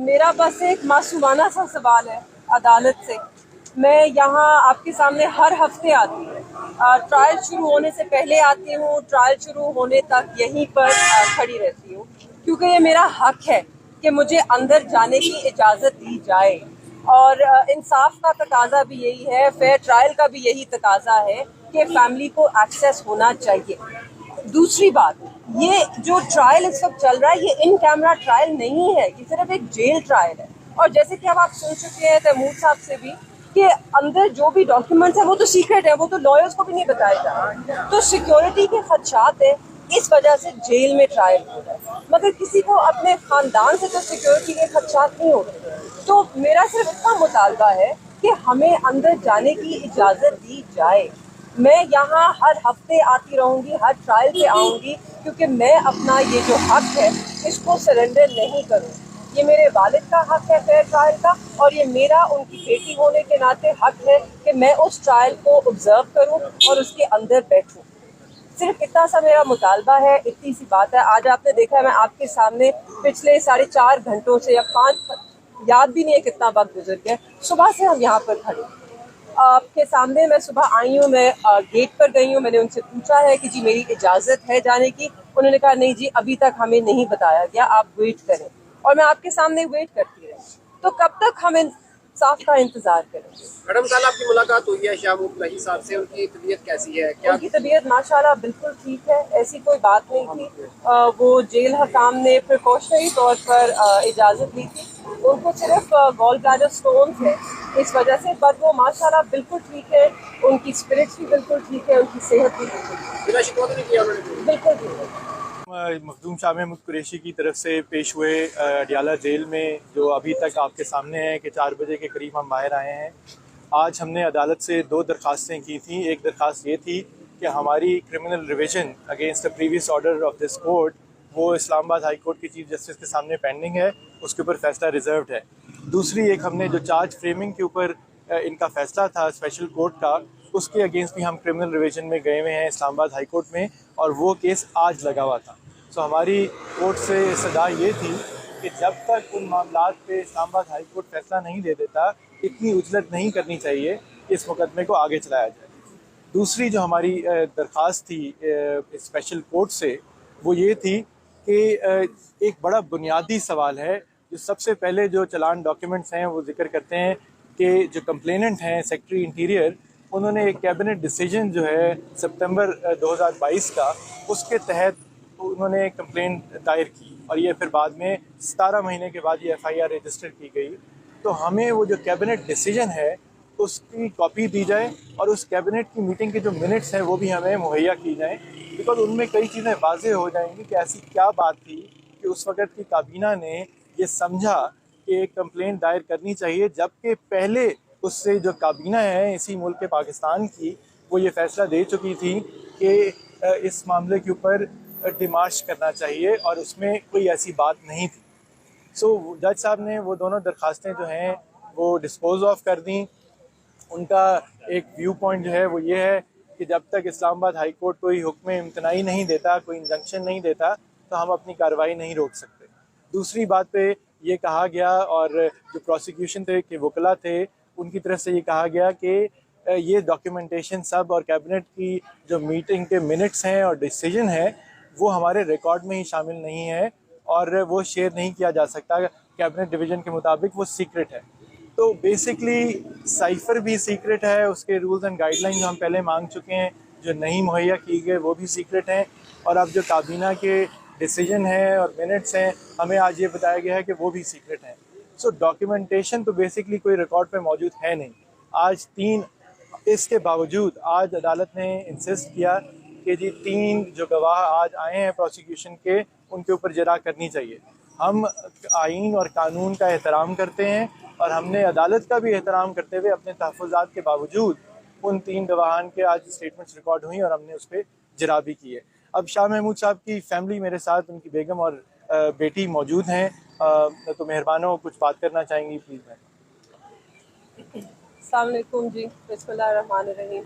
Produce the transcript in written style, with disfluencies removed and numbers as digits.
मेरा बस एक मासूमाना सा सवाल है अदालत से। मैं यहाँ आपके सामने हर हफ्ते आती हूँ, ट्रायल शुरू होने से पहले आती हूँ, ट्रायल शुरू होने तक यहीं पर खड़ी रहती हूँ, क्योंकि ये मेरा हक है कि मुझे अंदर जाने की इजाज़त दी जाए। और इंसाफ का तकाजा भी यही है, फेयर ट्रायल का भी यही तकाजा है कि फैमिली को एक्सेस होना चाहिए। दूसरी बात, ये जो ट्रायल इस वक्त चल रहा है ये इन कैमरा ट्रायल नहीं है, ये सिर्फ एक जेल ट्रायल है। और जैसे कि अब आप सुन चुके हैं तैमूर साहब से भी कि अंदर जो भी डॉक्यूमेंट्स है वो तो सीक्रेट है, वो तो लॉयर्स को भी नहीं बताया जा रहा। तो सिक्योरिटी के खदशात है, इस वजह से जेल में ट्रायल हो रहा है, मगर किसी को अपने खानदान से तो सिक्योरिटी के खदशात नहीं होते। तो मेरा सिर्फ इतना मुतालबा है कि हमें अंदर जाने की इजाज़त दी जाए। मैं यहाँ हर हफ्ते आती रहूँगी, हर ट्रायल पे आऊँगी, क्योंकि मैं अपना ये जो हक है इसको सरेंडर नहीं करूँ। ये मेरे वालिद का हक है फेयर ट्रायल का, और ये मेरा उनकी बेटी होने के नाते हक है कि मैं उस ट्रायल को ऑब्जर्व करूँ और उसके अंदर बैठूँ। सिर्फ इतना सा मेरा मुतालबा है, इतनी सी बात है। आज आपने देखा है मैं आपके सामने पिछले 4.5 घंटों से या 5, याद भी नहीं है कितना वक्त गुजर गया, सुबह से हम यहाँ पर खड़े आपके सामने। मैं सुबह आई हूँ, मैं गेट पर गई हूँ, मैंने उनसे पूछा है कि जी मेरी इजाज़त है जाने की। उन्होंने कहा नहीं जी अभी तक हमें नहीं बताया गया, आप वेट करें। और मैं आपके सामने वेट करती रही। तो कब तक हम इंसाफ का इंतजार करेंगे? मैडम कल आपकी मुलाकात हुई है शाह मुफ्ती साहब से, उनकी तबीयत कैसी है? क्या उनकी तबीयत माशाल्लाह बिल्कुल ठीक है, ऐसी कोई बात नहीं थी। वो जेल हकाम ने प्रिकॉशनरी तौर पर इजाज़त दी थी, उनको सिर्फ गॉल ब्लैडर स्टोन्स है इस वजह से, पर वो माशाल्लाह बिल्कुल ठीक है, उनकी स्पिरिट्स भी बिल्कुल ठीक है, उनकी सेहत भी बिना शिकवा नहीं किया उन्होंने? बिल्कुल ठीक है। मखदूम शाह महमूद कुरैशी की तरफ से पेश हुए अडियाला जेल में, जो अभी तक आपके सामने है कि 4 बजे के करीब हम बाहर आए हैं। आज हमने अदालत से 2 दरख्वास्तें की थी। एक दरख्वास्त ये थी कि हमारी criminal revision against the previous order of this court वो इस्लामाबाद हाई कोर्ट की चीफ जस्टिस के सामने पेंडिंग है, उसके ऊपर फैसला रिजर्व्ड है। दूसरी एक हमने जो चार्ज फ्रेमिंग के ऊपर इनका फैसला था स्पेशल कोर्ट का, उसके अगेंस्ट भी हम क्रिमिनल रिविजन में गए हुए हैं इस्लामाबाद हाई कोर्ट में, और वो केस आज लगा हुआ था। सो हमारी कोर्ट से सदा ये थी कि जब तक उन मामलात पे इस्लामाबाद हाई कोर्ट फैसला नहीं दे देता, इतनी उजलत नहीं करनी चाहिए, इस मुकदमे को आगे चलाया जाए। दूसरी जो हमारी दरख्वास्त थी स्पेशल कोर्ट से, वो ये थी कि एक बड़ा बुनियादी सवाल है, जो सबसे पहले जो चलान डॉक्यूमेंट्स हैं वो जिक्र करते हैं कि जो कंप्लेनेंट हैं सेक्रेटरी इंटीरियर, उन्होंने एक कैबिनेट डिसीजन जो है सितंबर 2022 का, उसके तहत उन्होंने कंप्लेंट दायर की, और ये फिर बाद में 17 महीने के बाद ये FIR रजिस्टर की गई। तो हमें वो जो कैबिनेट डिसीजन है उसकी कॉपी दी जाए, और उस कैबिनेट की मीटिंग के जो मिनट्स हैं वो भी हमें मुहैया की जाएँ, बिकॉज उनमें कई चीज़ें वाज़ेह हो जाएंगी कि ऐसी क्या बात थी कि उस वक़्त की काबीना ने ये समझा कि एक कंप्लेंट दायर करनी चाहिए, जबकि पहले उससे जो काबीना है इसी मुल्क के पाकिस्तान की, वो ये फ़ैसला दे चुकी थी कि इस मामले के ऊपर डिमार्श करना चाहिए, और उसमें कोई ऐसी बात नहीं थी। सो जज साहब ने वो दोनों दरख्वास्तें जो हैं वो डिस्पोज ऑफ कर दी। उनका एक व्यू पॉइंट जो है वो ये है कि जब तक इस्लामाबाद हाई कोर्ट कोई हुक्म इम्तनाई नहीं देता, कोई इंजंक्शन नहीं देता, तो हम अपनी कार्रवाई नहीं रोक सकते। दूसरी बात पे ये कहा गया, और जो प्रोसिक्यूशन थे के वकला थे उनकी तरफ से ये कहा गया कि ये डॉक्यूमेंटेशन सब और कैबिनेट की जो मीटिंग के मिनट्स हैं और डिसीजन है वो हमारे रिकॉर्ड में ही शामिल नहीं है, और वो शेयर नहीं किया जा सकता। कैबिनेट डिवीज़न के मुताबिक वो सीक्रेट है। तो बेसिकली साइफ़र भी सीक्रेट है, उसके रूल्स एंड गाइडलाइन जो हम पहले मांग चुके हैं जो नहीं मुहैया की गए वो भी सीक्रेट हैं, और अब जो काबीना के डिसीजन हैं और मिनट्स हैं हमें आज ये बताया गया है कि वो भी सीक्रेट हैं। सो डॉक्यूमेंटेशन तो बेसिकली कोई रिकॉर्ड पे मौजूद है नहीं। आज 3, इसके बावजूद आज अदालत ने इंसिस्ट किया कि जी 3 जो गवाह आज आए हैं प्रोसिक्यूशन के, उनके ऊपर जरा करनी चाहिए। हम आइन और कानून का एहतराम करते हैं, और हमने अदालत का भी एहतराम करते हुए अपने तहफ़्फ़ुज़ात के बावजूद उन 3 गवाहान के आज स्टेटमेंट्स रिकॉर्ड हुई, और हमने उस पर जरा भी की है। अब शाह महमूद साहब की फैमिली मेरे साथ, उनकी बेगम और बेटी मौजूद हैं, तो मेहरबानों कुछ बात करना चाहेंगी प्लीज़? मैं अस्सलाम वालेकुम जी, बिस्मिल्लाह रहमान रहीम।